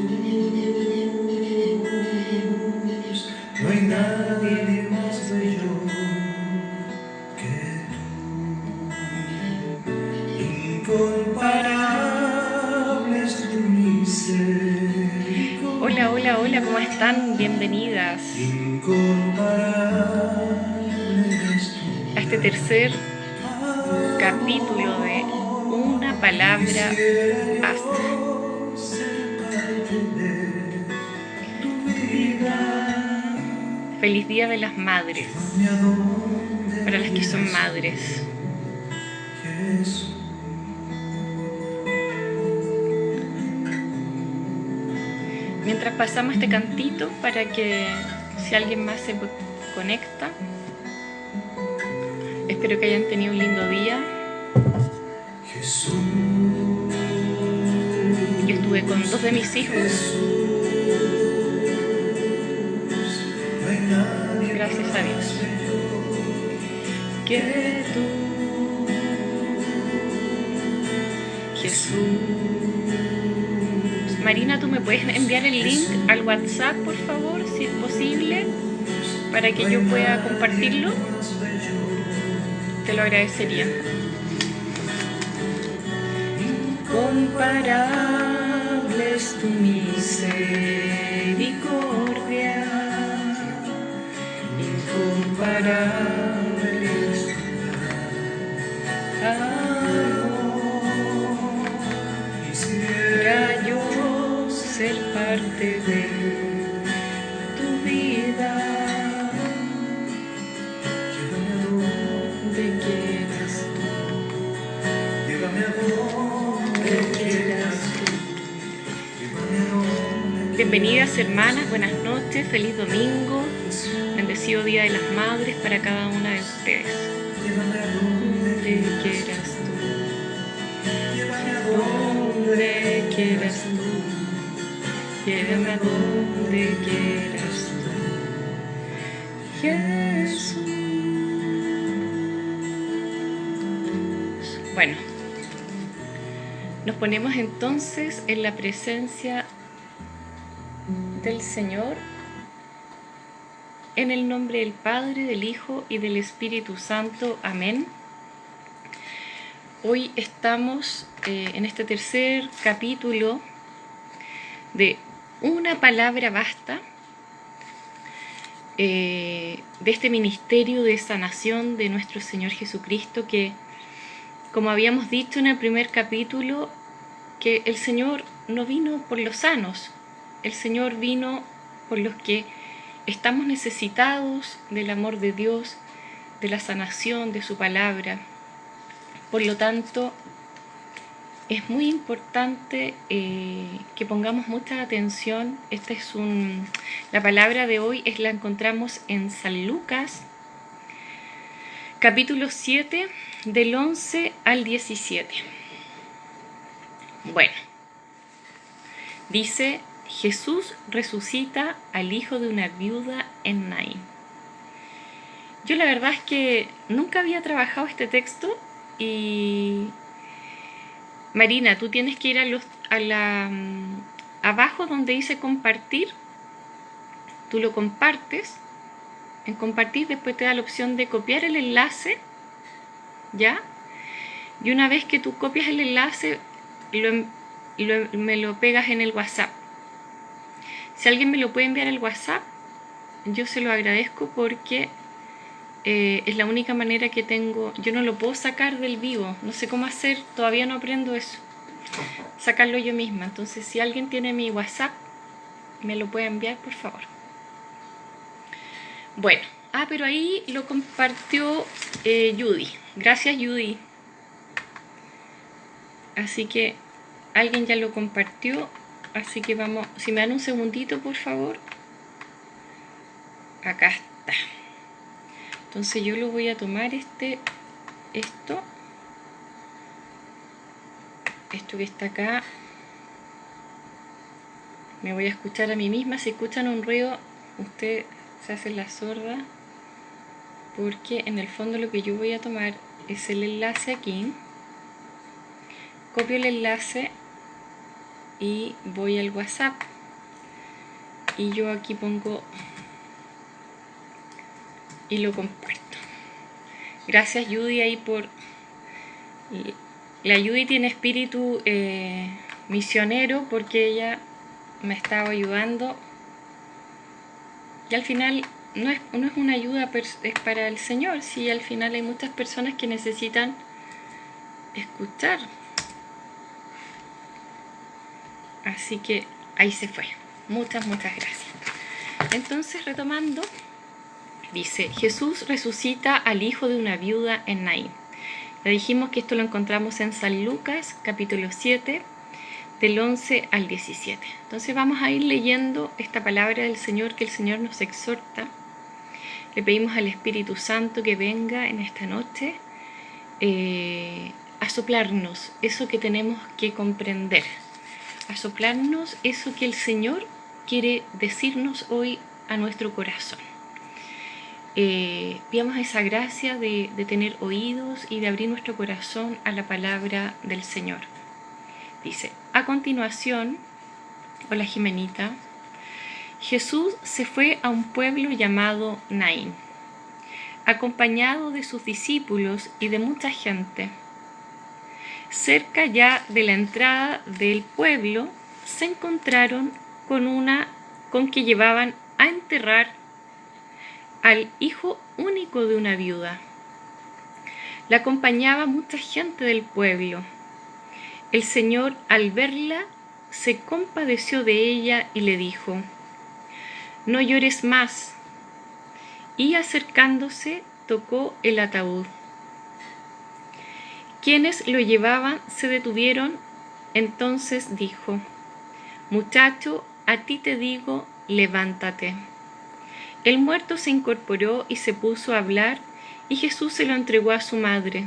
No hay nadie más bello que tú, incomparable es tu misericordia. Hola, hola, hola, ¿cómo están? Bienvenidas a este tercer capítulo de Una Palabra Basta. Feliz Día de las Madres, para las que son madres. Mientras pasamos este cantito para que si alguien más se conecta, espero que hayan tenido un lindo día. Yo estuve con 2 de mis hijos. Gracias a Dios. Que tú, Jesús. Marina, ¿tú me puedes enviar el link al WhatsApp, por favor, si es posible, para que yo pueda compartirlo? Te lo agradecería. Incomparable es tu misericordia, incomparable es tu amor. Quisiera yo ser parte de tu vida, donde quieras tú, llévame a donde quieras tú. Bienvenidas hermanas, buenas noches, feliz domingo, bendecido Día de las Madres para cada una de ustedes. Donde quieras tú, donde quieras tú, llévame a donde quieras tú, Jesús. Bueno, nos ponemos entonces en la presencia del Señor, en el nombre del Padre, del Hijo y del Espíritu Santo. Amén. Hoy estamos en este tercer capítulo de Una Palabra Basta, de este ministerio de sanación de nuestro Señor Jesucristo, que, como habíamos dicho en el primer capítulo, que el Señor no vino por los sanos, el Señor vino por los que estamos necesitados del amor de Dios, de la sanación de su palabra. Por lo tanto, es muy importante que pongamos mucha atención. La palabra de hoy la encontramos en San Lucas, capítulo 7, del 11 al 17. Bueno, dice: Jesús resucita al hijo de una viuda en Naín. Yo la verdad es que nunca había trabajado este texto y Marina, tú tienes que ir abajo donde dice compartir, tú lo compartes, en compartir después te da la opción de copiar el enlace, ¿ya? Y una vez que tú copias el enlace, me lo pegas en el WhatsApp. Si alguien me lo puede enviar al WhatsApp, yo se lo agradezco porque es la única manera que tengo. Yo no lo puedo sacar del vivo, no sé cómo hacer, todavía no aprendo eso, sacarlo yo misma. Entonces, si alguien tiene mi WhatsApp, me lo puede enviar, por favor. Bueno, pero ahí lo compartió Judy. Gracias, Judy. Así que alguien ya lo compartió. Así que vamos, si me dan un segundito, por favor. Acá está. Entonces yo lo voy a tomar esto que está acá. Me voy a escuchar a mí misma. Si escuchan un ruido, usted se hace la sorda, porque en el fondo lo que yo voy a tomar es el enlace aquí. Copio el enlace y voy al WhatsApp. y yo aquí pongo y lo comparto. Gracias Judy ahí por... La Judy tiene espíritu misionero porque ella me estaba ayudando y al final no es una ayuda, es para el Señor. Sí, al final hay muchas personas que necesitan escuchar. Así que ahí se fue. Muchas gracias. Entonces, retomando, dice, Jesús resucita al hijo de una viuda en Naín. Le dijimos que esto lo encontramos en San Lucas, capítulo 7, del 11 al 17. Entonces vamos a ir leyendo esta palabra del Señor, que el Señor nos exhorta. Le pedimos al Espíritu Santo que venga en esta noche a soplarnos eso que tenemos que comprender, a soplarnos eso que el Señor quiere decirnos hoy a nuestro corazón. Pidamos esa gracia de tener oídos y de abrir nuestro corazón a la palabra del Señor. Dice, a continuación, hola Jimenita, Jesús se fue a un pueblo llamado Naín, acompañado de sus discípulos y de mucha gente. Cerca ya de la entrada del pueblo se encontraron con que llevaban a enterrar al hijo único de una viuda. La acompañaba mucha gente del pueblo. El Señor, al verla, se compadeció de ella y le dijo, no llores más. Y acercándose, tocó el ataúd. Quienes lo llevaban se detuvieron. Entonces dijo, muchacho, a ti te digo, levántate. El muerto se incorporó y se puso a hablar, y Jesús se lo entregó a su madre.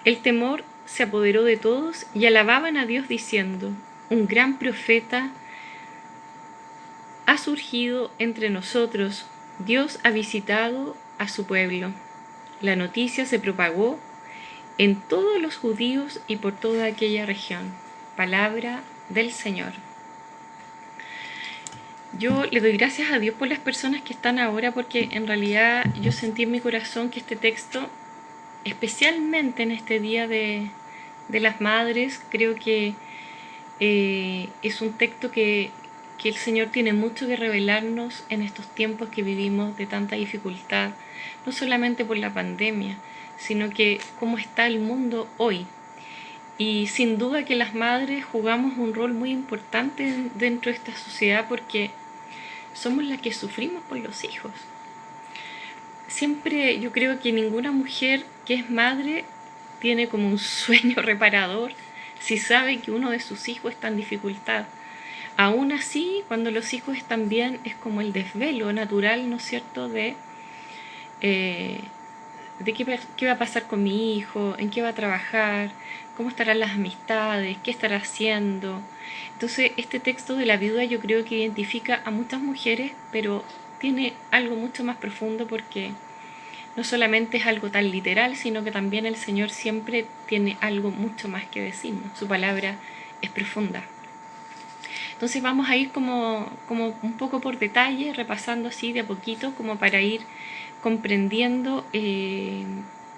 El temor se apoderó de todos y alababan a Dios diciendo, un gran profeta ha surgido entre nosotros, Dios ha visitado a su pueblo. La noticia se propagó en todos los judíos y por toda aquella región. Palabra del Señor. Yo le doy gracias a Dios por las personas que están ahora, porque en realidad yo sentí en mi corazón que este texto, especialmente en este día de las madres, creo que es un texto que el Señor tiene mucho que revelarnos en estos tiempos que vivimos de tanta dificultad, no solamente por la pandemia, sino que cómo está el mundo hoy. Y sin duda que las madres jugamos un rol muy importante dentro de esta sociedad porque somos las que sufrimos por los hijos. Siempre yo creo que ninguna mujer que es madre tiene como un sueño reparador si sabe que uno de sus hijos está en dificultad. Aún así, cuando los hijos están bien, es como el desvelo natural, ¿no es cierto?, de qué va a pasar con mi hijo, en qué va a trabajar, cómo estarán las amistades, qué estará haciendo. Entonces, este texto de la viuda yo creo que identifica a muchas mujeres, pero tiene algo mucho más profundo porque no solamente es algo tan literal, sino que también el Señor siempre tiene algo mucho más que decirnos. Su palabra es profunda. Entonces vamos a ir como un poco por detalle, repasando así de a poquito, como para ir comprendiendo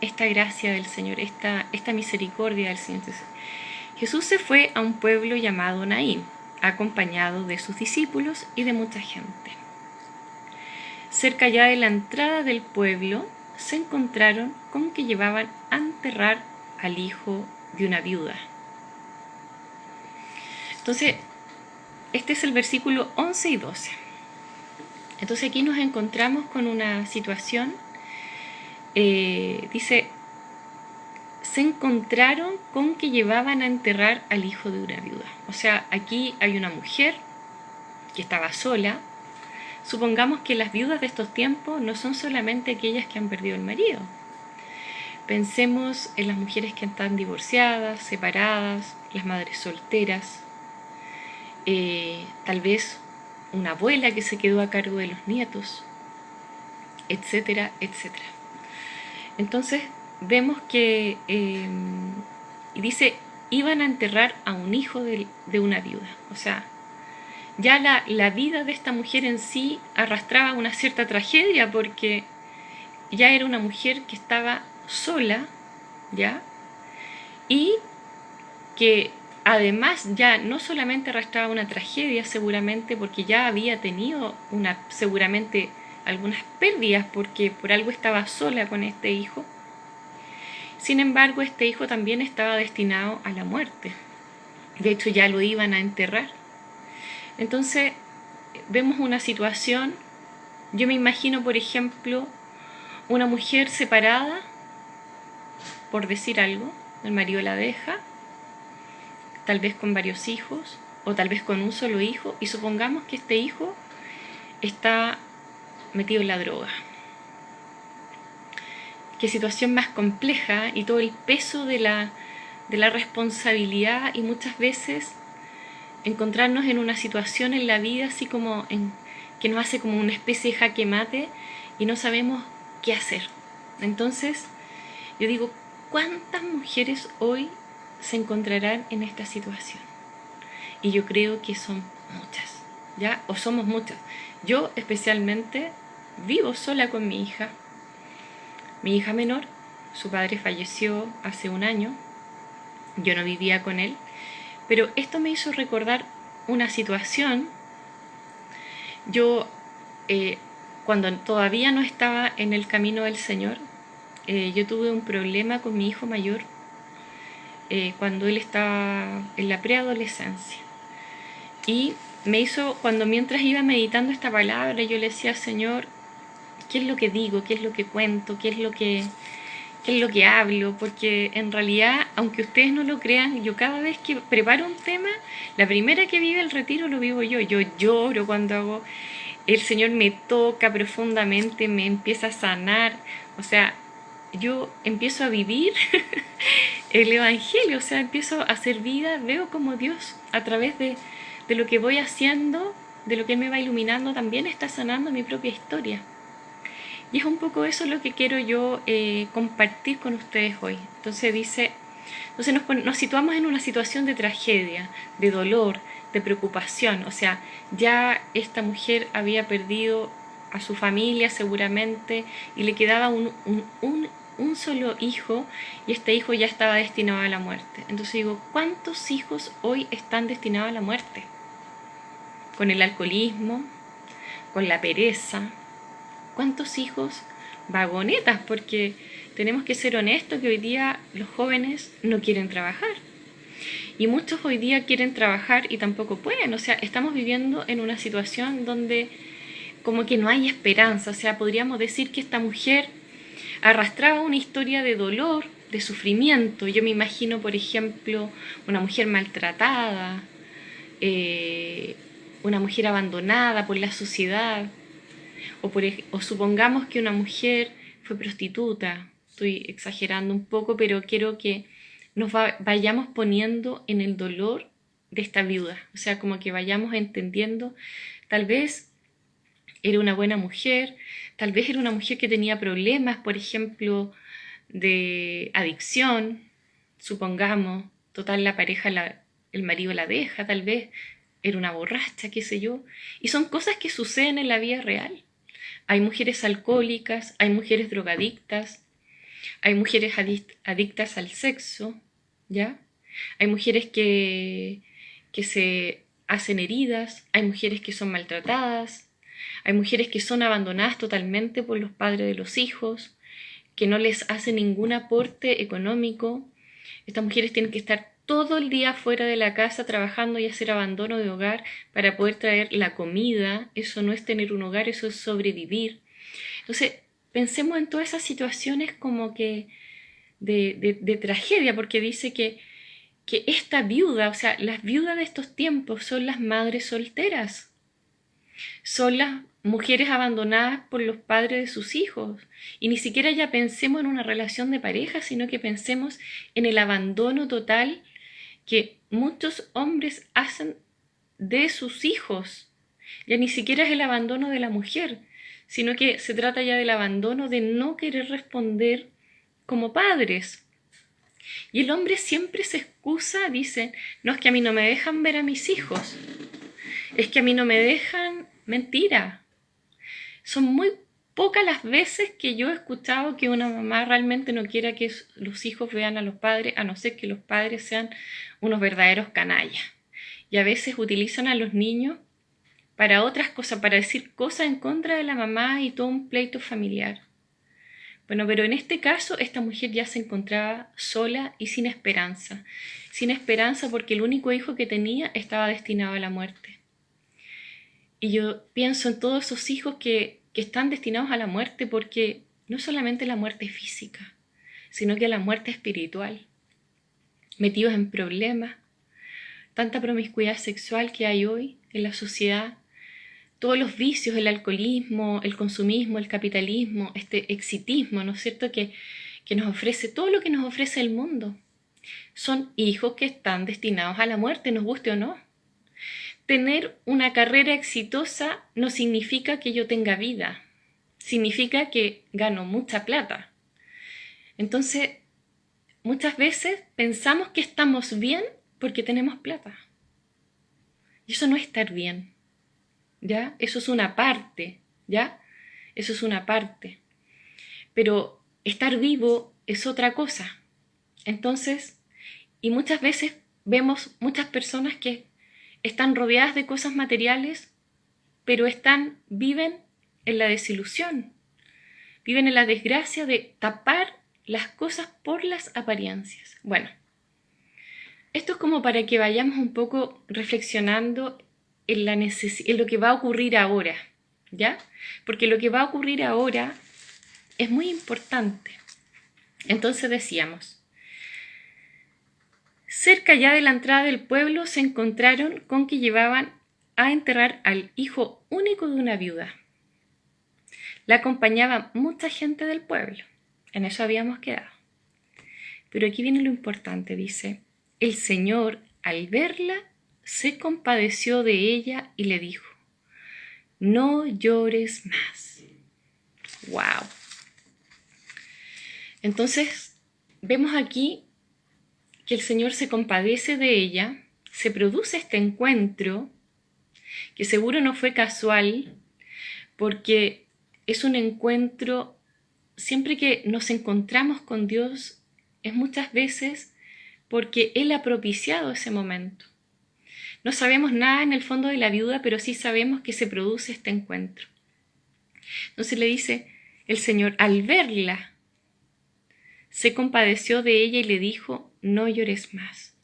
esta gracia del Señor, esta misericordia del Señor. Entonces, Jesús se fue a un pueblo llamado Naín, acompañado de sus discípulos y de mucha gente. Cerca ya de la entrada del pueblo se encontraron con que llevaban a enterrar al hijo de una viuda. Entonces, este es el versículo 11 y 12. Entonces aquí nos encontramos con una situación, dice, se encontraron con que llevaban a enterrar al hijo de una viuda. O sea, aquí hay una mujer que estaba sola. Supongamos que las viudas de estos tiempos no son solamente aquellas que han perdido el marido. Pensemos en las mujeres que están divorciadas, separadas, las madres solteras, tal vez una abuela que se quedó a cargo de los nietos, etcétera, etcétera. Entonces vemos que dice, iban a enterrar a un hijo de una viuda. O sea, ya la vida de esta mujer en sí arrastraba una cierta tragedia, porque ya era una mujer que estaba sola, ¿ya? Y que además ya no solamente arrastraba una tragedia seguramente, porque ya había tenido seguramente algunas pérdidas, porque por algo estaba sola con este hijo. Sin embargo, este hijo también estaba destinado a la muerte. De hecho, ya lo iban a enterrar. Entonces, vemos una situación, yo me imagino, por ejemplo, una mujer separada, por decir algo, el marido la deja, tal vez con varios hijos, o tal vez con un solo hijo, y supongamos que este hijo está metido en la droga. Qué situación más compleja, y todo el peso de la responsabilidad, y muchas veces encontrarnos en una situación en la vida así como que nos hace como una especie de jaque mate y no sabemos qué hacer. Entonces, yo digo, ¿cuántas mujeres hoy se encontrarán en esta situación? Y yo creo que son muchas, ¿ya? O somos muchas. Yo especialmente vivo sola con mi hija menor. Su padre falleció hace un año, yo no vivía con él, pero esto me hizo recordar una situación. Yo, cuando todavía no estaba en el camino del Señor, yo tuve un problema con mi hijo mayor cuando él estaba en la preadolescencia. Y mientras iba meditando esta palabra, yo le decía al Señor, ¿qué es lo que digo? ¿Qué es lo que cuento? ¿Qué es lo que hablo? Porque en realidad, aunque ustedes no lo crean, yo cada vez que preparo un tema, la primera que vive el retiro lo vivo yo. Yo lloro cuando hago, el Señor me toca profundamente, me empieza a sanar. O sea, yo empiezo a vivir el Evangelio, o sea, empiezo a hacer vida, veo como Dios a través de lo que voy haciendo, de lo que Él me va iluminando, también está sanando mi propia historia. Y es un poco eso lo que quiero yo compartir con ustedes hoy. Entonces nos situamos en una situación de tragedia, de dolor, de preocupación. O sea, ya esta mujer había perdido a su familia seguramente y le quedaba un solo hijo, y este hijo ya estaba destinado a la muerte. Entonces digo, ¿cuántos hijos hoy están destinados a la muerte? Con el alcoholismo, con la pereza. ¿Cuántos hijos vagonetas? Porque tenemos que ser honestos que hoy día los jóvenes no quieren trabajar. Y muchos hoy día quieren trabajar y tampoco pueden. O sea, estamos viviendo en una situación donde como que no hay esperanza. O sea, podríamos decir que esta mujer arrastraba una historia de dolor, de sufrimiento. Yo me imagino, por ejemplo, una mujer maltratada, una mujer abandonada por la sociedad, o supongamos que una mujer fue prostituta. Estoy exagerando un poco, pero quiero que nos vayamos poniendo en el dolor de esta viuda. O sea, como que vayamos entendiendo, tal vez era una buena mujer, tal vez era una mujer que tenía problemas, por ejemplo, de adicción, supongamos, total la pareja, el marido la deja, tal vez era una borracha, qué sé yo, y son cosas que suceden en la vida real. Hay mujeres alcohólicas, hay mujeres drogadictas, hay mujeres adictas al sexo, ¿ya? Hay mujeres que se hacen heridas, hay mujeres que son maltratadas, hay mujeres que son abandonadas totalmente por los padres de los hijos, que no les hace ningún aporte económico. Estas mujeres tienen que estar todo el día fuera de la casa trabajando y hacer abandono de hogar para poder traer la comida. Eso no es tener un hogar, eso es sobrevivir. Entonces, pensemos en todas esas situaciones como que de tragedia, porque dice que esta viuda, o sea, las viudas de estos tiempos son las madres solteras, son las mujeres abandonadas por los padres de sus hijos. Y ni siquiera ya pensemos en una relación de pareja, sino que pensemos en el abandono total que muchos hombres hacen de sus hijos. Ya ni siquiera es el abandono de la mujer, sino que se trata ya del abandono de no querer responder como padres. Y el hombre siempre se excusa, dice, no, es que a mí no me dejan ver a mis hijos. es que a mí no me dejan. Mentira. Son muy pocas las veces que yo he escuchado que una mamá realmente no quiera que los hijos vean a los padres, a no ser que los padres sean unos verdaderos canallas. Y a veces utilizan a los niños para otras cosas, para decir cosas en contra de la mamá y todo un pleito familiar. Bueno, pero en este caso esta mujer ya se encontraba sola y sin esperanza. Sin esperanza porque el único hijo que tenía estaba destinado a la muerte. Y yo pienso en todos esos hijos que están destinados a la muerte, porque no solamente la muerte física, sino que la muerte espiritual, metidos en problemas, tanta promiscuidad sexual que hay hoy en la sociedad, todos los vicios, el alcoholismo, el consumismo, el capitalismo, este exitismo, ¿no es cierto?, que nos ofrece todo lo que nos ofrece el mundo. Son hijos que están destinados a la muerte, nos guste o no. Tener una carrera exitosa no significa que yo tenga vida, significa que gano mucha plata. Entonces, muchas veces pensamos que estamos bien porque tenemos plata. Y eso no es estar bien, ¿ya? Eso es una parte, ¿ya? Eso es una parte. Pero estar vivo es otra cosa. Entonces, y muchas veces vemos muchas personas que están rodeadas de cosas materiales, pero viven en la desilusión, viven en la desgracia de tapar las cosas por las apariencias. Bueno, esto es como para que vayamos un poco reflexionando en lo que va a ocurrir ahora, ¿ya? Porque lo que va a ocurrir ahora es muy importante. Entonces decíamos, cerca ya de la entrada del pueblo se encontraron con que llevaban a enterrar al hijo único de una viuda. La acompañaba mucha gente del pueblo. En eso habíamos quedado. Pero aquí viene lo importante, dice, el Señor, al verla, se compadeció de ella y le dijo, no llores más. ¡Wow! Entonces, vemos aquí que el Señor se compadece de ella, se produce este encuentro, que seguro no fue casual, porque es un encuentro, siempre que nos encontramos con Dios, es muchas veces porque Él ha propiciado ese momento. No sabemos nada en el fondo de la viuda, pero sí sabemos que se produce este encuentro. Entonces le dice el Señor, al verla, se compadeció de ella y le dijo, no llores más.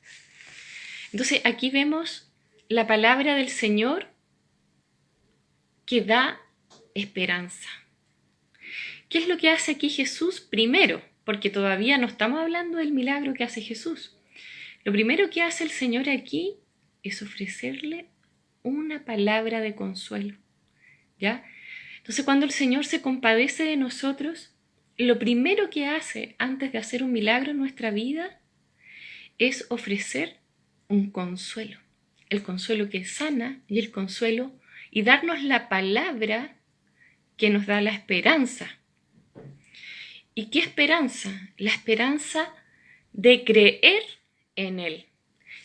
Entonces aquí vemos la palabra del Señor que da esperanza. ¿Qué es lo que hace aquí Jesús? Primero, porque todavía no estamos hablando del milagro que hace Jesús. Lo primero que hace el Señor aquí es ofrecerle una palabra de consuelo, ¿ya? Entonces, cuando el Señor se compadece de nosotros, lo primero que hace antes de hacer un milagro en nuestra vida es ofrecer un consuelo. El consuelo que sana y el consuelo y darnos la palabra que nos da la esperanza. ¿Y qué esperanza? La esperanza de creer en Él.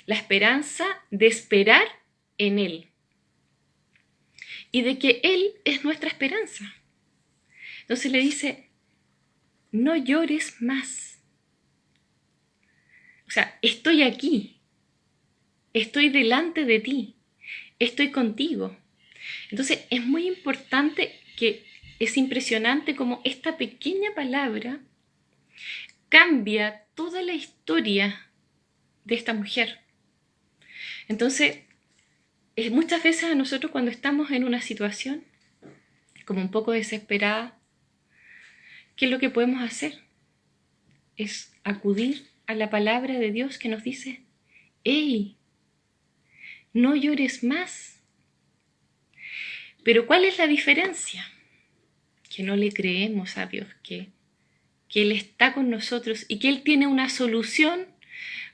La esperanza de esperar en Él. Y de que Él es nuestra esperanza. Entonces le dice, no llores más. O sea, estoy aquí. Estoy delante de ti. Estoy contigo. Entonces es muy importante que es impresionante cómo esta pequeña palabra cambia toda la historia de esta mujer. Entonces, muchas veces a nosotros cuando estamos en una situación como un poco desesperada, ¿qué es lo que podemos hacer? Es acudir a la palabra de Dios que nos dice, ¡hey! No llores más. Pero ¿cuál es la diferencia? Que no le creemos a Dios, que Él está con nosotros y que Él tiene una solución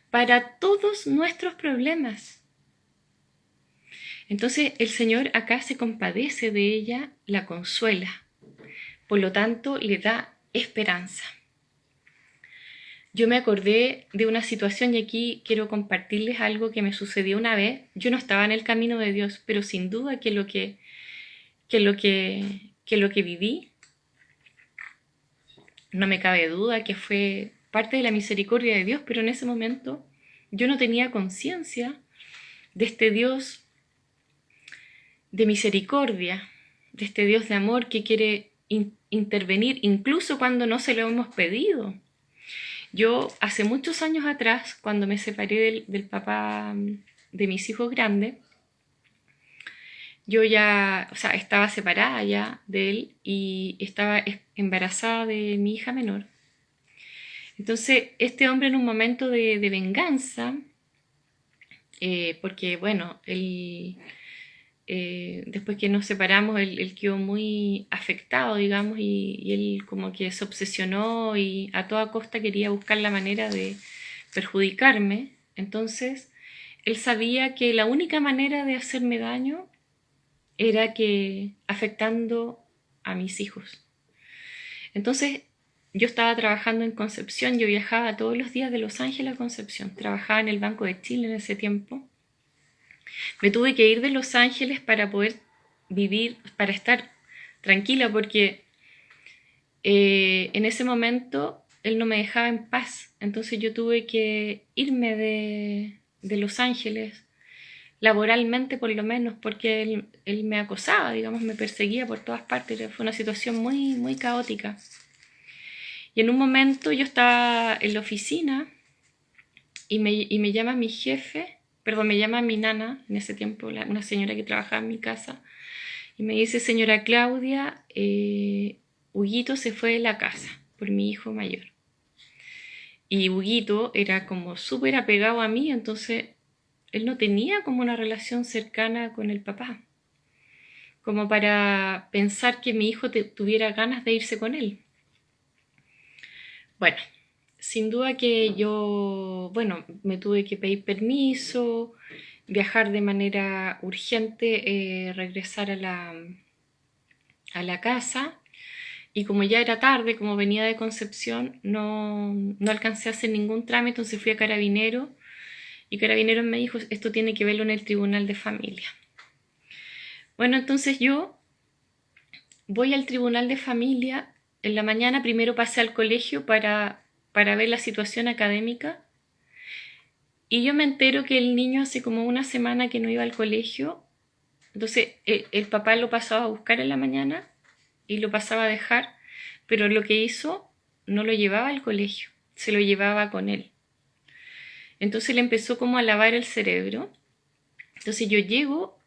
para todos nuestros problemas. Entonces el Señor acá se compadece de ella, la consuela, por lo tanto le da esperanza. yo me acordé de una situación y aquí quiero compartirles algo que me sucedió una vez. Yo no estaba en el camino de Dios, pero sin duda que lo que viví, no me cabe duda que fue parte de la misericordia de Dios, pero en ese momento yo no tenía conciencia de este Dios de misericordia, de este Dios de amor que quiere intervenir incluso cuando no se lo hemos pedido. Yo hace muchos años atrás, cuando me separé del papá de mis hijos grandes, yo ya, o sea, estaba separada ya de él y estaba embarazada de mi hija menor. Entonces, este hombre en un momento de venganza, porque bueno, después que nos separamos, él quedó muy afectado, digamos, y él como que se obsesionó y a toda costa quería buscar la manera de perjudicarme. Entonces, él sabía que la única manera de hacerme daño era que afectando a mis hijos. Entonces, yo estaba trabajando en Concepción, yo viajaba todos los días de Los Ángeles a Concepción, trabajaba en el Banco de Chile en ese tiempo. Me tuve que ir de Los Ángeles para poder vivir, para estar tranquila, porque en ese momento él no me dejaba en paz. Entonces yo tuve que irme de Los Ángeles, laboralmente por lo menos, porque él me acosaba, digamos, me perseguía por todas partes. Fue una situación muy, muy caótica. Y en un momento yo estaba en la oficina y me llama mi jefe, perdón, me llama mi nana, en ese tiempo, una señora que trabajaba en mi casa, y me dice: señora Claudia, Huguito se fue de la casa por mi hijo mayor. Y Huguito era como súper apegado a mí, entonces él no tenía como una relación cercana con el papá, como para pensar que mi hijo tuviera ganas de irse con él. Bueno, sin duda que yo, bueno, me tuve que pedir permiso, viajar de manera urgente, regresar a la casa. Y como ya era tarde, como venía de Concepción, no alcancé a hacer ningún trámite, entonces fui a Carabineros. Y Carabineros me dijo: esto tiene que verlo en el Tribunal de Familia. Bueno, entonces yo voy al Tribunal de Familia. En la mañana primero pasé al colegio para ver la situación académica. Y yo me entero que el niño hace como una semana que no iba al colegio. Entonces el papá lo pasaba a buscar en la mañana y lo pasaba a dejar, pero lo que hizo, no lo llevaba al colegio, se lo llevaba con él. Entonces le empezó como a lavar el cerebro. Entonces yo llego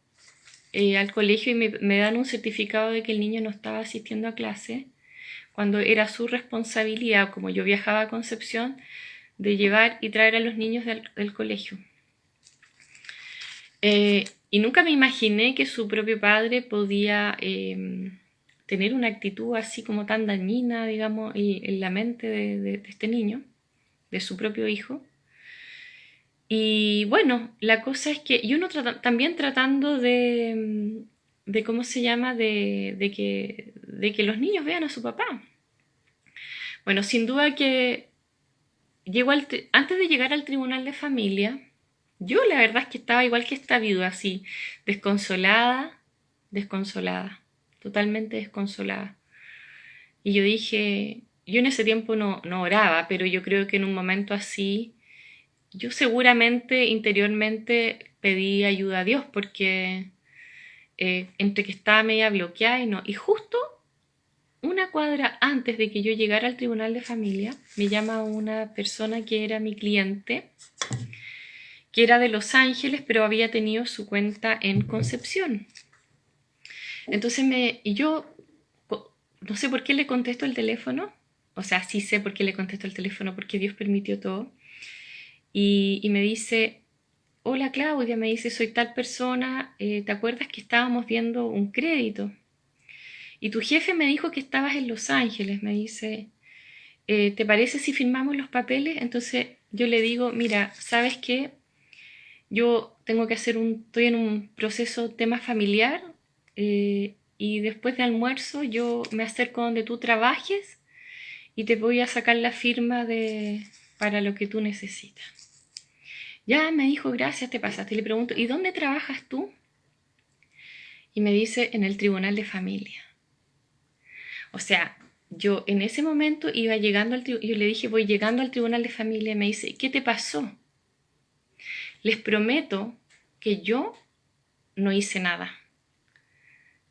al colegio y me dan un certificado de que el niño no estaba asistiendo a clase, cuando era su responsabilidad, como yo viajaba a Concepción, de llevar y traer a los niños del colegio. Y nunca me imaginé que su propio padre podía tener una actitud así como tan dañina, digamos, en la mente de este niño, de su propio hijo. Y bueno, la cosa es que, y uno también tratando de ¿cómo se llama? De que los niños vean a su papá. Bueno, sin duda que antes de llegar al Tribunal de Familia, yo la verdad es que estaba igual que esta viuda, así, desconsolada, totalmente desconsolada. Y yo dije, yo en ese tiempo no oraba, pero yo creo que en un momento así, yo seguramente interiormente pedí ayuda a Dios, porque entre que estaba media bloqueada y no. Y justo una cuadra antes de que yo llegara al Tribunal de Familia, me llama una persona que era mi cliente, que era de Los Ángeles, pero había tenido su cuenta en Concepción. Entonces yo no sé por qué le contesto el teléfono, o sea, sí sé por qué le contesto el teléfono, porque Dios permitió todo, y me dice: hola Claudia, me dice, soy tal persona, ¿te acuerdas que estábamos viendo un crédito? Y tu jefe me dijo que estabas en Los Ángeles, me dice, ¿te parece si firmamos los papeles? Entonces yo le digo: mira, ¿sabes qué? Yo tengo que estoy en un proceso, tema familiar, y después de almuerzo yo me acerco donde tú trabajes y te voy a sacar la firma para lo que tú necesitas. Ya me dijo, gracias, te pasaste. Y le pregunto, ¿y dónde trabajas tú? Y me dice, en el tribunal de familia. O sea, yo en ese momento iba llegando al tribunal, yo le dije, voy llegando al tribunal de familia, y me dice, ¿qué te pasó? Les prometo que yo no hice nada.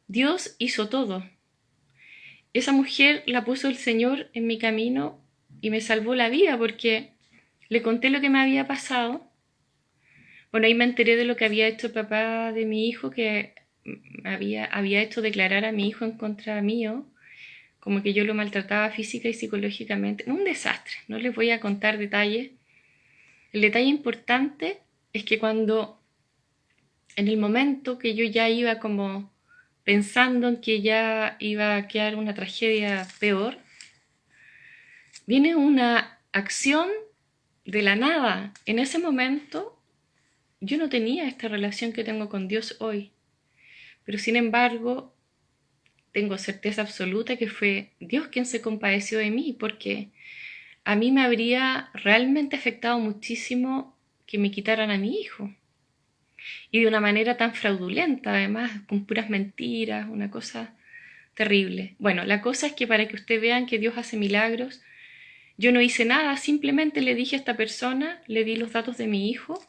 Dios hizo todo. Esa mujer la puso el Señor en mi camino y me salvó la vida porque le conté lo que me había pasado. Bueno, ahí me enteré de lo que había hecho el papá de mi hijo, que había hecho declarar a mi hijo en contra mío, como que yo lo maltrataba física y psicológicamente. Un desastre, no les voy a contar detalles. El detalle importante es que cuando, en el momento que yo ya iba como pensando en que ya iba a quedar una tragedia peor, viene una acción de la nada. En ese momento yo no tenía esta relación que tengo con Dios hoy, pero sin embargo tengo certeza absoluta que fue Dios quien se compadeció de mí, porque a mí me habría realmente afectado muchísimo que me quitaran a mi hijo. Y de una manera tan fraudulenta, además, con puras mentiras, una cosa terrible. Bueno, la cosa es que para que ustedes vean que Dios hace milagros, yo no hice nada, simplemente le dije a esta persona, le di los datos de mi hijo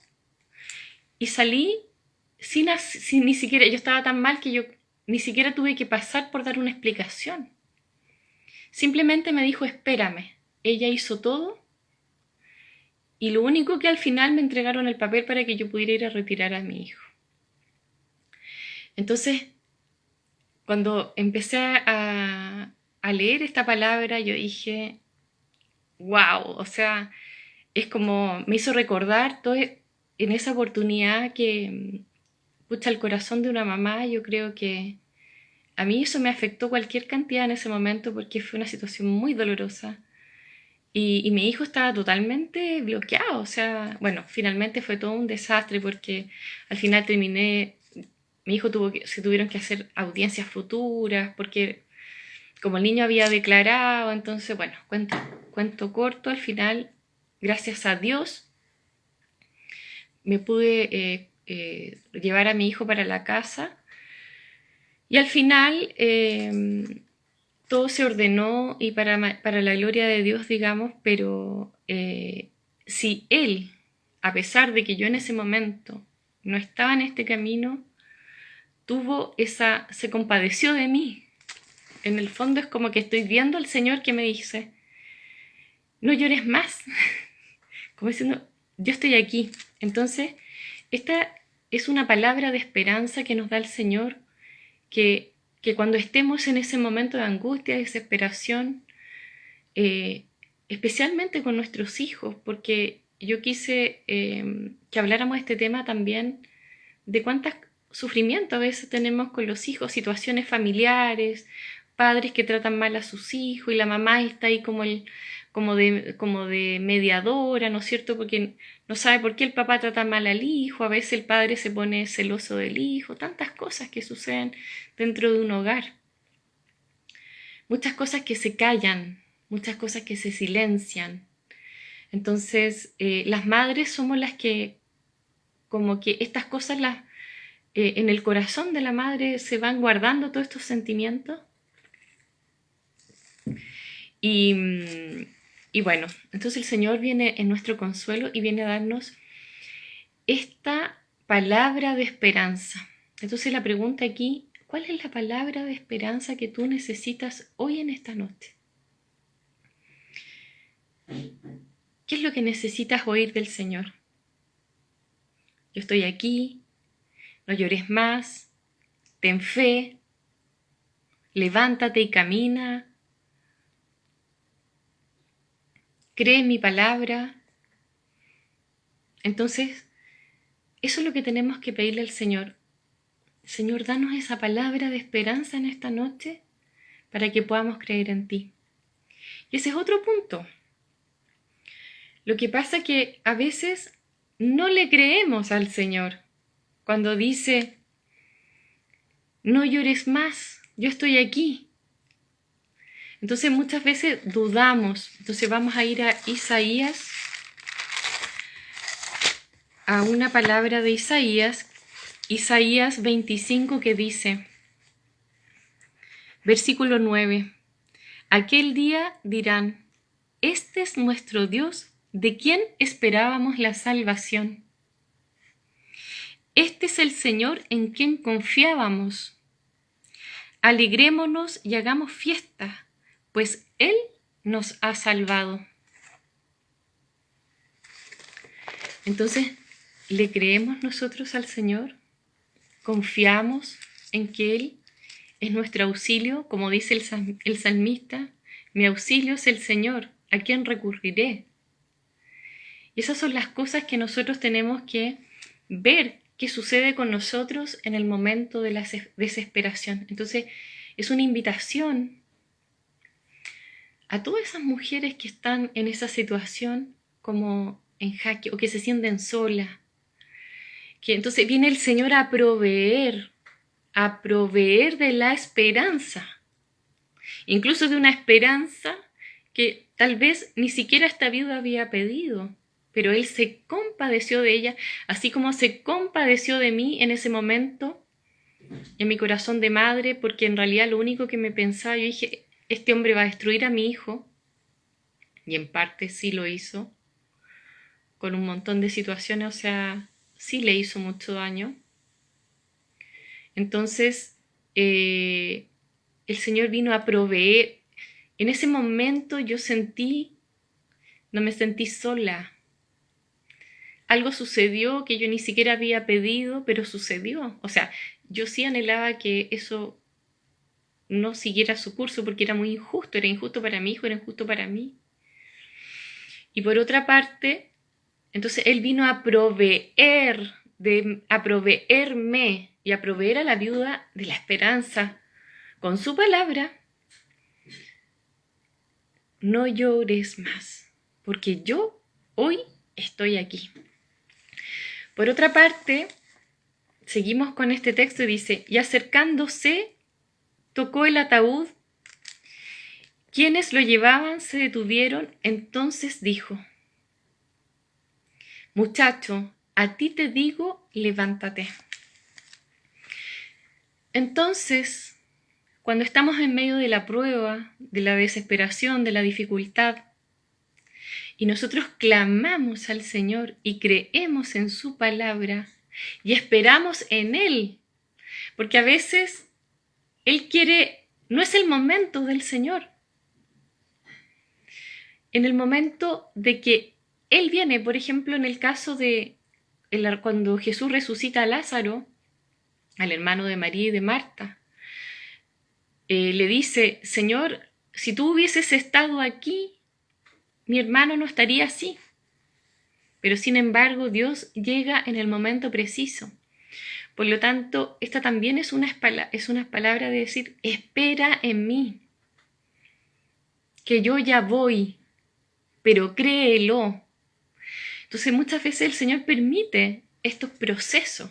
y salí sin ni siquiera, yo estaba tan mal que yo ni siquiera tuve que pasar por dar una explicación. Simplemente me dijo, espérame. Ella hizo todo y lo único que al final me entregaron el papel para que yo pudiera ir a retirar a mi hijo. Entonces, cuando empecé a leer esta palabra, yo dije, wow, o sea, es como, me hizo recordar todo en esa oportunidad que, pucha, el corazón de una mamá, yo creo que a mí eso me afectó cualquier cantidad en ese momento porque fue una situación muy dolorosa. Y mi hijo estaba totalmente bloqueado, o sea, bueno, finalmente fue todo un desastre porque al final mi hijo se tuvieron que hacer audiencias futuras porque como el niño había declarado, entonces, bueno, cuento corto, al final, gracias a Dios, me pude llevar a mi hijo para la casa y al final todo se ordenó y para la gloria de Dios, digamos, pero si Él, a pesar de que yo en ese momento no estaba en este camino, se compadeció de mí. En el fondo es como que estoy viendo al Señor que me dice, no llores más, como diciendo, yo estoy aquí. Entonces, esta es una palabra de esperanza que nos da el Señor, que cuando estemos en ese momento de angustia, de desesperación, especialmente con nuestros hijos, porque yo quise que habláramos de este tema también, de cuántos sufrimientos a veces tenemos con los hijos, situaciones familiares, padres que tratan mal a sus hijos y la mamá está ahí como de mediadora, ¿no es cierto? Porque no sabe por qué el papá trata mal al hijo, a veces el padre se pone celoso del hijo, tantas cosas que suceden dentro de un hogar. Muchas cosas que se callan, muchas cosas que se silencian. Entonces, las madres somos las que, como que estas cosas en el corazón de la madre se van guardando todos estos sentimientos. Y bueno, entonces el Señor viene en nuestro consuelo y viene a darnos esta palabra de esperanza. Entonces la pregunta aquí, ¿cuál es la palabra de esperanza que tú necesitas hoy en esta noche? ¿Qué es lo que necesitas oír del Señor? Yo estoy aquí, no llores más, ten fe, levántate y camina, cree en mi palabra. Entonces, eso es lo que tenemos que pedirle al Señor. Señor, danos esa palabra de esperanza en esta noche para que podamos creer en ti. Y ese es otro punto. Lo que pasa es que a veces no le creemos al Señor cuando dice, no llores más, yo estoy aquí. Entonces muchas veces dudamos. Entonces vamos a ir a Isaías a una palabra de Isaías 25, que dice, versículo 9, aquel día dirán, este es nuestro Dios, ¿de quien esperábamos la salvación? Este es el Señor en quien confiábamos. Alegrémonos y hagamos fiesta, pues Él nos ha salvado. Entonces, ¿le creemos nosotros al Señor? ¿Confiamos en que Él es nuestro auxilio? Como dice el salmista, mi auxilio es el Señor, ¿a quién recurriré? Y esas son las cosas que nosotros tenemos que ver que sucede con nosotros en el momento de la desesperación. Entonces, es una invitación a todas esas mujeres que están en esa situación como en jaque o que se sienten solas, que entonces viene el Señor a proveer de la esperanza, incluso de una esperanza que tal vez ni siquiera esta viuda había pedido, pero Él se compadeció de ella, así como se compadeció de mí en ese momento, en mi corazón de madre, porque en realidad lo único que me pensaba, yo dije, este hombre va a destruir a mi hijo, y en parte sí lo hizo, con un montón de situaciones, o sea, sí le hizo mucho daño. Entonces, el Señor vino a proveer. En ese momento yo no me sentí sola. Algo sucedió que yo ni siquiera había pedido, pero sucedió. O sea, yo sí anhelaba que eso no siguiera su curso porque era muy injusto. Era injusto para mi hijo, era injusto para mí. Y por otra parte, entonces Él vino a proveerme y a proveer a la viuda de la esperanza con su palabra. No llores más, porque yo hoy estoy aquí. Por otra parte, seguimos con este texto y dice, y acercándose, tocó el ataúd. Quienes lo llevaban se detuvieron, entonces dijo, muchacho, a ti te digo, levántate. Entonces, cuando estamos en medio de la prueba, de la desesperación, de la dificultad, y nosotros clamamos al Señor y creemos en su palabra y esperamos en Él, porque a veces Él quiere, no es el momento del Señor. En el momento de que Él viene, por ejemplo, en el caso de cuando Jesús resucita a Lázaro, al hermano de María y de Marta, le dice, Señor, si tú hubieses estado aquí, mi hermano no estaría así. Pero sin embargo, Dios llega en el momento preciso. Por lo tanto, esta también es una palabra de decir, espera en mí, que yo ya voy, pero créelo. Entonces muchas veces el Señor permite estos procesos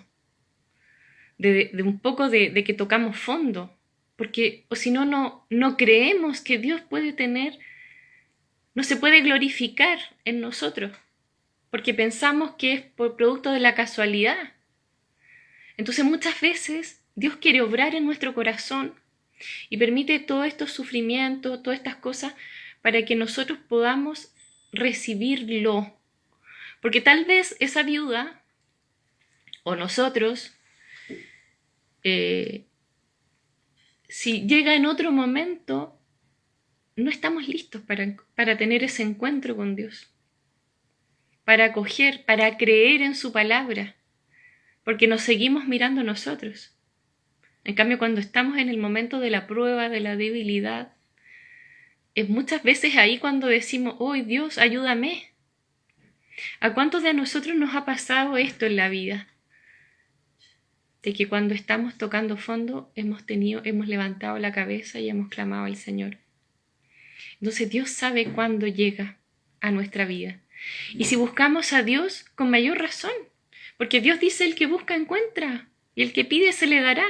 de un poco de que tocamos fondo, porque o si no creemos que Dios puede tener, no se puede glorificar en nosotros, porque pensamos que es por producto de la casualidad. Entonces muchas veces Dios quiere obrar en nuestro corazón y permite todos estos sufrimientos, todas estas cosas, para que nosotros podamos recibirlo. Porque tal vez esa viuda, o nosotros, si llega en otro momento, no estamos listos para tener ese encuentro con Dios, para acoger, para creer en su palabra, porque nos seguimos mirando nosotros. En cambio, cuando estamos en el momento de la prueba, de la debilidad, es muchas veces ahí cuando decimos, oh Dios, ayúdame. ¿A cuántos de nosotros nos ha pasado esto en la vida? De que cuando estamos tocando fondo hemos levantado la cabeza y hemos clamado al Señor. Entonces Dios sabe cuándo llega a nuestra vida. Y si buscamos a Dios, con mayor razón, porque Dios dice, el que busca encuentra, y el que pide se le dará.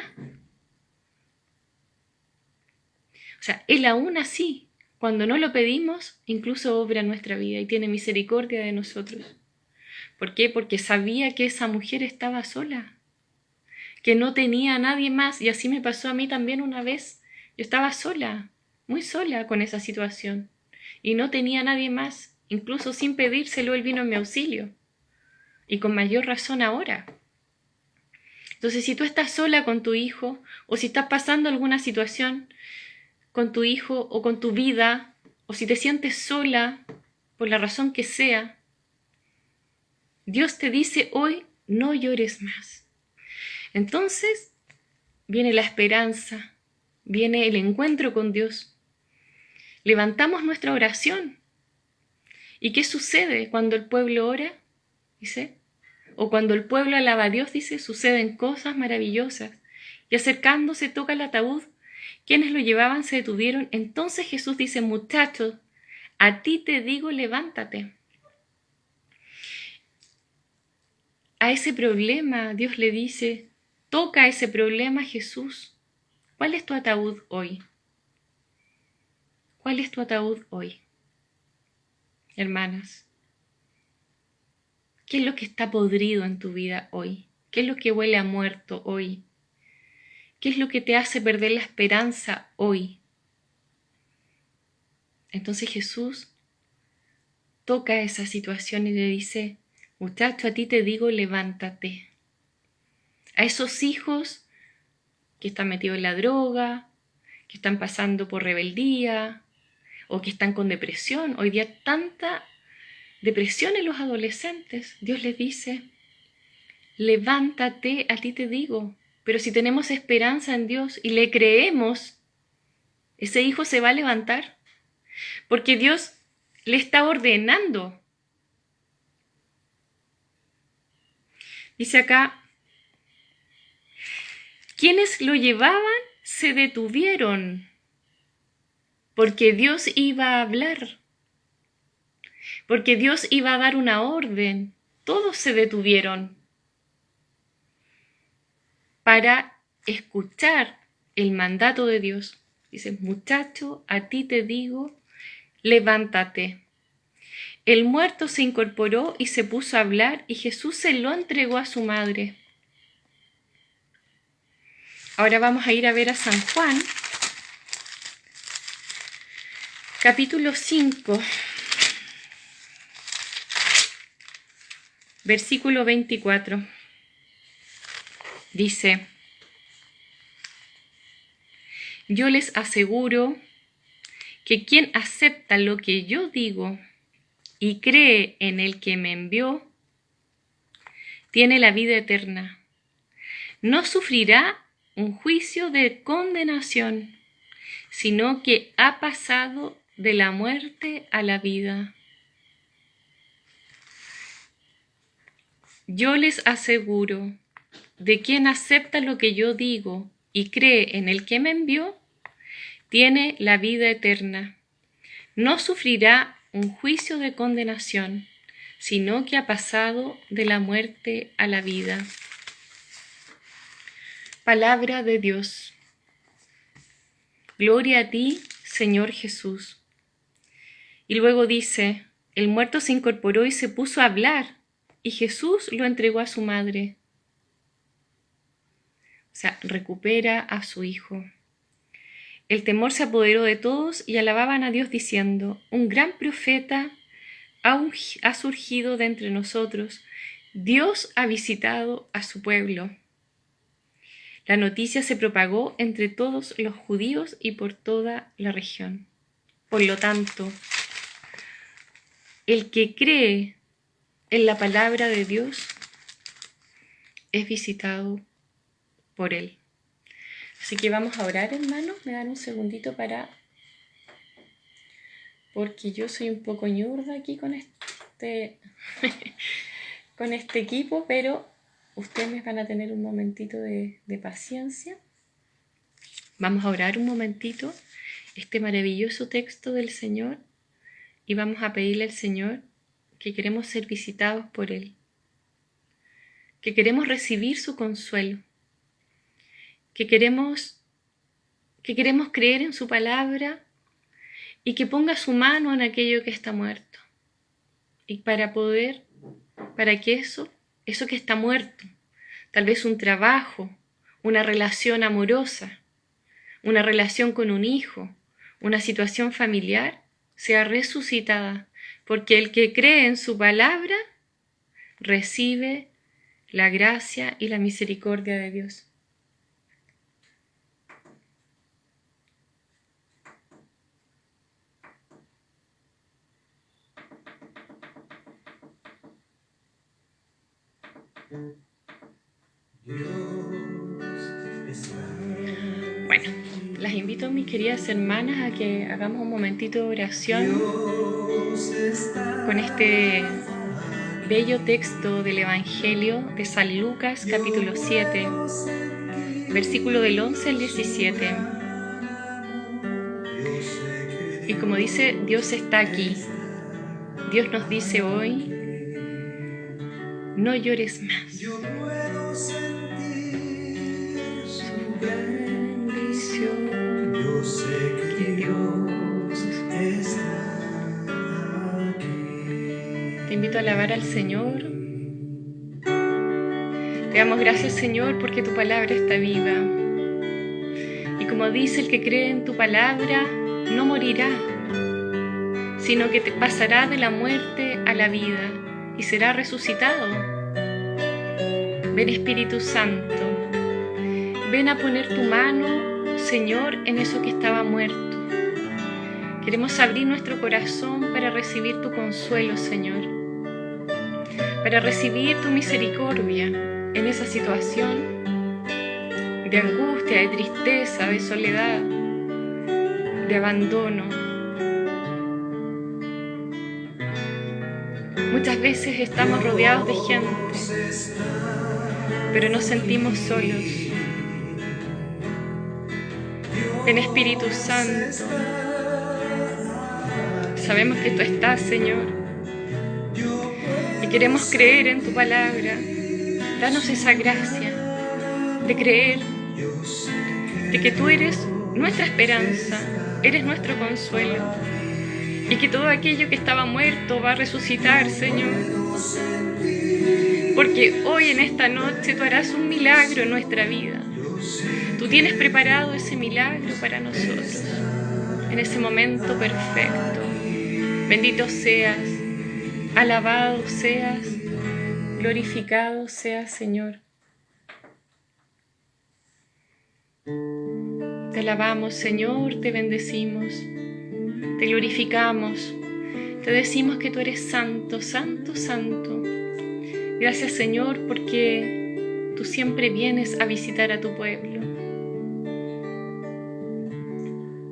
O sea, Él aún así, cuando no lo pedimos, incluso obra en nuestra vida y tiene misericordia de nosotros. ¿Por qué? Porque sabía que esa mujer estaba sola, que no tenía a nadie más. Y así me pasó a mí también una vez. Yo estaba sola, muy sola con esa situación. Y no tenía a nadie más. Incluso sin pedírselo, Él vino en mi auxilio. Y con mayor razón ahora. Entonces, si tú estás sola con tu hijo, o si estás pasando alguna situación con tu hijo o con tu vida, o si te sientes sola por la razón que sea, Dios te dice hoy, no llores más. Entonces viene la esperanza, viene el encuentro con Dios. Levantamos nuestra oración. ¿Y qué sucede cuando el pueblo ora? Dice, o cuando el pueblo alaba a Dios, dice, suceden cosas maravillosas. Y acercándose toca el ataúd. Quienes lo llevaban se detuvieron. Entonces Jesús dice, muchachos, a ti te digo, levántate. A ese problema Dios le dice, toca ese problema, Jesús. ¿Cuál es tu ataúd hoy? ¿Cuál es tu ataúd hoy? Hermanas, ¿qué es lo que está podrido en tu vida hoy? ¿Qué es lo que huele a muerto hoy? ¿Qué es lo que te hace perder la esperanza hoy? Entonces Jesús toca esa situación y le dice, muchacho, a ti te digo, levántate. A esos hijos que están metidos en la droga, que están pasando por rebeldía o que están con depresión. Hoy día tanta depresión en los adolescentes. Dios les dice, levántate, a ti te digo. Pero si tenemos esperanza en Dios y le creemos, ese hijo se va a levantar. Porque Dios le está ordenando. Dice acá, quienes lo llevaban se detuvieron. Porque Dios iba a hablar. Porque Dios iba a dar una orden. Todos se detuvieron para escuchar el mandato de Dios. Dice, muchacho, a ti te digo, levántate. El muerto se incorporó y se puso a hablar y Jesús se lo entregó a su madre. Ahora vamos a ir a ver a San Juan, capítulo 5, versículo 24. Dice, yo les aseguro que quien acepta lo que yo digo y cree en el que me envió, tiene la vida eterna. No sufrirá un juicio de condenación, sino que ha pasado de la muerte a la vida. Yo les aseguro, de quien acepta lo que yo digo y cree en el que me envió, tiene la vida eterna. No sufrirá un juicio de condenación, sino que ha pasado de la muerte a la vida. Palabra de Dios. Gloria a ti, Señor Jesús. Y luego dice, el muerto se incorporó y se puso a hablar, y Jesús lo entregó a su madre. O sea, recupera a su hijo. El temor se apoderó de todos y alababan a Dios diciendo, un gran profeta ha surgido de entre nosotros. Dios ha visitado a su pueblo. La noticia se propagó entre todos los judíos y por toda la región. Por lo tanto, el que cree en la palabra de Dios es visitado por Él. Así que vamos a orar, hermanos. Me dan un segundito porque yo soy un poco ñurda aquí con con este equipo, pero ustedes van a tener un momentito de paciencia. Vamos a orar un momentito este maravilloso texto del Señor y vamos a pedirle al Señor que queremos ser visitados por Él, que queremos recibir su consuelo, que queremos creer en su palabra y que ponga su mano en aquello que está muerto. Y para poder para que eso que está muerto, tal vez un trabajo, una relación amorosa, una relación con un hijo, una situación familiar, sea resucitada, porque el que cree en su palabra recibe la gracia y la misericordia de Dios. Bueno, las invito, mis queridas hermanas, a que hagamos un momentito de oración con este bello texto del Evangelio de San Lucas, capítulo 7, versículo del 11 al 17. Y como dice, Dios está aquí. Dios nos dice hoy, no llores más. Yo puedo sentir Su bendición. Yo sé que Dios está aquí. Te invito a alabar al Señor. Te damos gracias, Señor, porque tu palabra está viva. Y como dice, el que cree en tu palabra no morirá, sino que te pasará de la muerte a la vida y será resucitado. Ven, Espíritu Santo, ven a poner tu mano, Señor, en eso que estaba muerto. Queremos abrir nuestro corazón para recibir tu consuelo, Señor, para recibir tu misericordia en esa situación de angustia, de tristeza, de soledad, de abandono. Muchas veces estamos rodeados de gente, pero nos sentimos solos. Ven, Espíritu Santo, sabemos que tú estás, Señor, y queremos creer en tu palabra. Danos esa gracia de creer, de que tú eres nuestra esperanza, eres nuestro consuelo, y que todo aquello que estaba muerto va a resucitar, Señor. Porque hoy en esta noche tú harás un milagro en nuestra vida. Tú tienes preparado ese milagro para nosotros, en ese momento perfecto. Bendito seas, alabado seas, glorificado seas, Señor. Te alabamos, Señor, te bendecimos, te glorificamos, te decimos que tú eres santo, santo, santo. Gracias, Señor, porque tú siempre vienes a visitar a tu pueblo.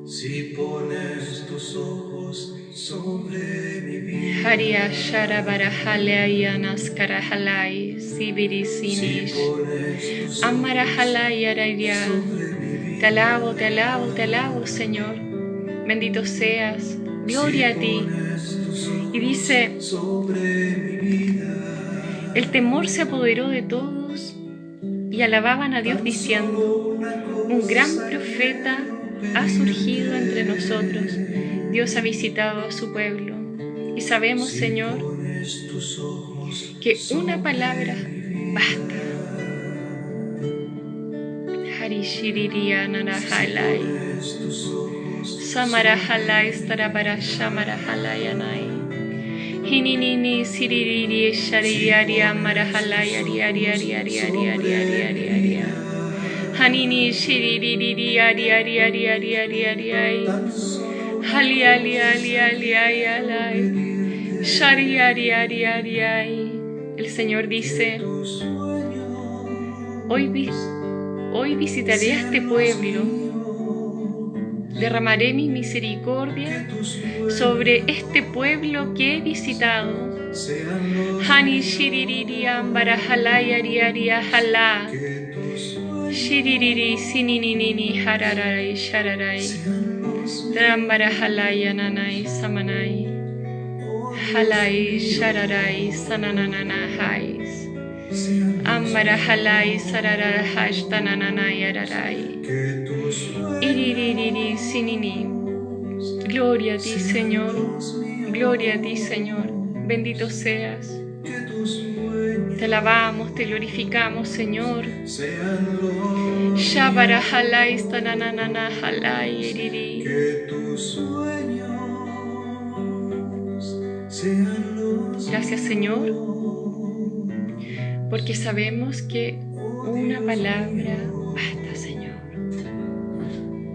Si pones tus ojos sobre mi vida, Haria Sharabara Haleayanas Karahalai si Sibirisinish pones tus Amara Halayararia. sobre mi vida, Te alabo, te alabo, te alabo, Señor. Bendito seas, gloria a ti. Y dice, sobre mi vida, el temor se apoderó de todos y alababan a Dios diciendo, un gran profeta ha surgido entre nosotros. Dios ha visitado a su pueblo. Y sabemos, Señor, pones tus ojos que una palabra basta. Harishiriria narahalai. tus ojos Samarahalai starabara shamarahalayanai. Hininini siririri shaririaria marahalai ariariariariariariariariariariaria. Hanini shiririri ariariariariariariariai. Hali ali ali ali ali ali. Shari ari ari ari ari. El Señor dice, hoy visitaré a este pueblo, derramaré mi misericordia sobre este pueblo que he visitado. Hani shiririri ambarahalai ari ari ahala. Shiririri sininini hararai shararai. Drambara halai ananai samanai. Halai shararai sananana hais. Ambara halai sarara hashtananana yararai. Iririri sinini. Gloria a ti, Señor. Gloria a ti, Señor. Bendito seas. Te alabamos, te glorificamos, Señor. sean los Shabarahalai, stananana, halai, eriri. que tus sueños sean los Gracias, Señor, míos. porque sabemos que una palabra basta, Señor.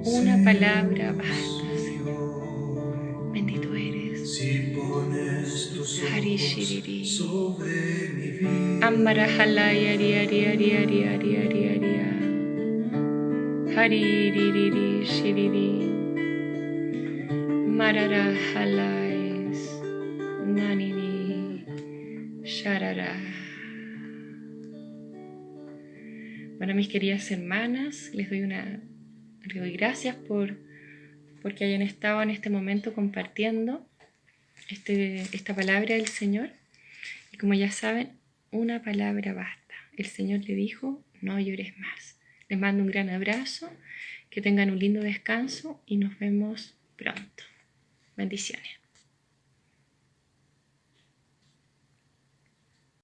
Una palabra basta, Señor. Bendito eres. Si pones tus Hari ojos shiriri. sobre mi vida, Ambarahalai, ari, ari, ari, ari, ari, ari, ari. Hari, ririri, shiriri. Mararahalais, nanini, sharara. Bueno, mis queridas hermanas, les doy gracias porque hayan estado en este momento compartiendo esta palabra del Señor. Y como ya saben, una palabra basta. El Señor le dijo, no llores más. Les mando un gran abrazo, que tengan un lindo descanso y nos vemos pronto. Bendiciones.